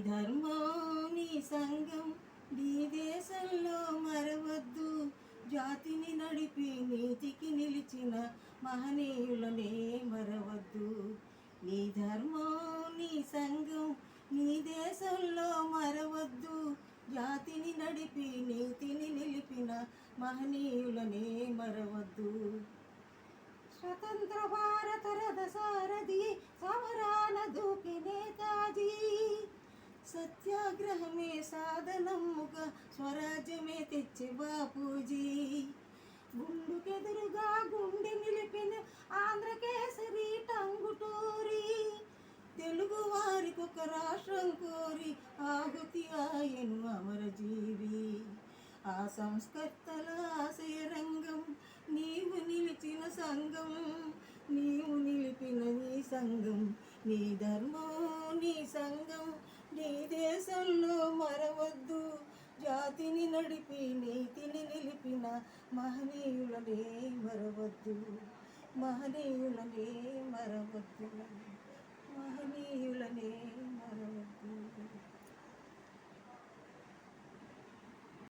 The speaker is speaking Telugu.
ధర్మం నీ సంఘం నీ దేశంలో మరవద్దు. జాతిని నడిపి నీతికి నిలిచిన మహనీయులనే మరవద్దు. నీ ధర్మం నీ సంఘం నీ దేశంలో మరవద్దు. జాతిని నడిపి నీతిని నిలిపిన మహనీయులనే మరవద్దు. స్వతంత్ర భారత రథసారథి సమరాన దూకి నేతాజీ. సత్యాగ్రహమే సాధనముగా స్వరాజ్యమే తెచ్చే బాపూజీ. గుండుకెదురుగా గుండె నిలిపిన ఆంధ్రకేసరి టంగుటూరి. తెలుగు వారికి ఒక రాష్ట్రం కోరి ఆహుతి ఆయను అమరజీవి. ఆ సంస్కర్తల ఆశయ రంగం నీవు నిలిచిన సంఘం. నీవు నిలిపిన నీ సంఘం నీ ధర్మం నీ సంఘం నీ దేశంలో మరవద్దు. జాతిని నడిపి నీతిని నిలిపిన మహనీయులనే మరవద్దు. మహనీయులనే మరవద్దు. మహనీయులనే